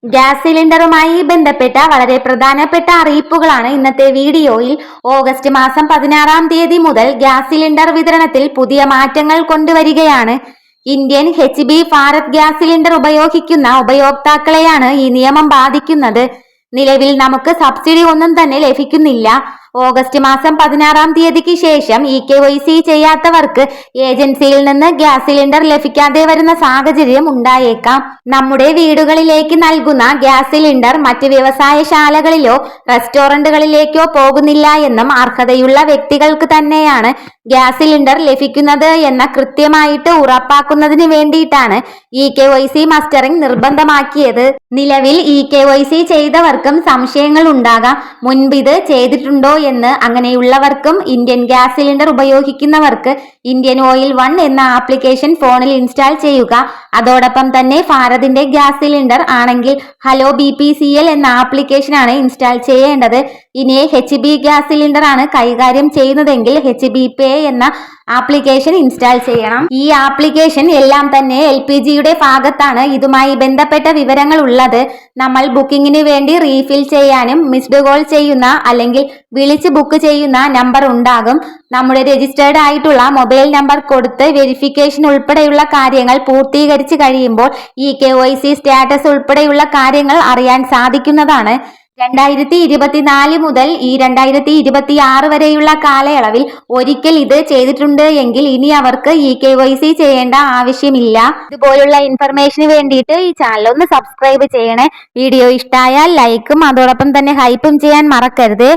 Gas സിലിണ്ടറുമായി ബന്ധപ്പെട്ട വളരെ പ്രധാനപ്പെട്ട അറിയിപ്പുകളാണ് ഇന്നത്തെ വീഡിയോയിൽ. ഓഗസ്റ്റ് മാസം 16-ാം തീയതി മുതൽ ഗ്യാസ് സിലിണ്ടർ വിതരണത്തിൽ പുതിയ മാറ്റങ്ങൾ കൊണ്ടുവരികയാണ്. Indian HB Bharat gas cylinder ഉപയോഗിക്കുന്ന ഉപയോക്താക്കളെയാണ് ഈ നിയമം ബാധിക്കുന്നത്. നിലവിൽ നമുക്ക് സബ്സിഡി ഒന്നും തന്നെ ലഭിക്കുന്നില്ല. ഓഗസ്റ്റ് മാസം 16-ാം തീയതിക്ക് ശേഷം EKYC ചെയ്യാത്തവർക്ക് ഏജൻസിയിൽ നിന്ന് ഗ്യാസ് സിലിണ്ടർ ലഭിക്കാതെ വരുന്ന സാഹചര്യം ഉണ്ടായേക്കാം. നമ്മുടെ വീടുകളിലേക്ക് നൽകുന്ന ഗ്യാസ് സിലിണ്ടർ മറ്റ് വ്യവസായശാലകളിലോ റെസ്റ്റോറന്റുകളിലേക്കോ പോകുന്നില്ല എന്നും അർഹതയുള്ള വ്യക്തികൾക്ക് തന്നെയാണ് ഗ്യാസ് സിലിണ്ടർ ലഭിക്കുന്നത് എന്ന കൃത്യമായിട്ട് ഉറപ്പാക്കുന്നതിന് വേണ്ടിയിട്ടാണ് EKYC മസ്റ്ററിംഗ് നിർബന്ധമാക്കിയത്. നിലവിൽ EKYC ചെയ്തവർക്കും സംശയങ്ങൾ ഉണ്ടാകാം. മുൻപ് ഇത് ചെയ്തിട്ടുണ്ടോ എന്ന്. അങ്ങനെയുള്ളവർക്കും ഇന്ത്യൻ ഗ്യാസ് സിലിണ്ടർ ഉപയോഗിക്കുന്നവർക്ക് ഇന്ത്യൻ ഓയിൽ 1 എന്ന ആപ്ലിക്കേഷൻ ഫോണിൽ ഇൻസ്റ്റാൾ ചെയ്യുക. അതോടൊപ്പം തന്നെ ഭാരതിന്റെ ഗ്യാസ് സിലിണ്ടർ ആണെങ്കിൽ ഹലോ BPCL എന്ന ആപ്ലിക്കേഷൻ ആണ് ഇൻസ്റ്റാൾ ചെയ്യേണ്ടത്. ഇനി HB ഗ്യാസ് സിലിണ്ടർ ആണ് കൈകാര്യം ചെയ്യുന്നതെങ്കിൽ HB പേ എന്ന ആപ്ലിക്കേഷൻ ഇൻസ്റ്റാൾ ചെയ്യണം. ഈ ആപ്ലിക്കേഷൻ എല്ലാം തന്നെ LPGയുടെ ഭാഗത്താണ് ഇതുമായി ബന്ധപ്പെട്ട വിവരങ്ങൾ ഉള്ളത്. നമ്മൾ ബുക്കിങ്ങിന് വേണ്ടി റീഫിൽ ചെയ്യാനും മിസ്ഡ് കോൾ ചെയ്യുന്ന അല്ലെങ്കിൽ വിളിച്ച് ബുക്ക് ചെയ്യുന്ന നമ്പർ ഉണ്ടാകും. നമ്മുടെ രജിസ്റ്റേർഡ് ആയിട്ടുള്ള മൊബൈൽ നമ്പർ കൊടുത്ത് വെരിഫിക്കേഷൻ ഉൾപ്പെടെയുള്ള കാര്യങ്ങൾ പൂർത്തീകരിച്ച് കഴിയുമ്പോൾ EKYC സ്റ്റാറ്റസ് ഉൾപ്പെടെയുള്ള കാര്യങ്ങൾ അറിയാൻ സാധിക്കുന്നതാണ്. 2024 മുതൽ 2026 വരെയുള്ള കാലയളവിൽ ഒരിക്കൽ ഇത് ചെയ്തിട്ടുണ്ട് എങ്കിൽ ഇനി അവർക്ക് EKYC ചെയ്യേണ്ട ആവശ്യമില്ല. ഇതുപോലുള്ള ഇൻഫർമേഷന് വേണ്ടിയിട്ട് ഈ ചാനൽ ഒന്ന് സബ്സ്ക്രൈബ് ചെയ്യണേ. വീഡിയോ ഇഷ്ടമായാൽ ലൈക്കും അതോടൊപ്പം തന്നെ ഹൈപ്പും ചെയ്യാൻ മറക്കരുത്.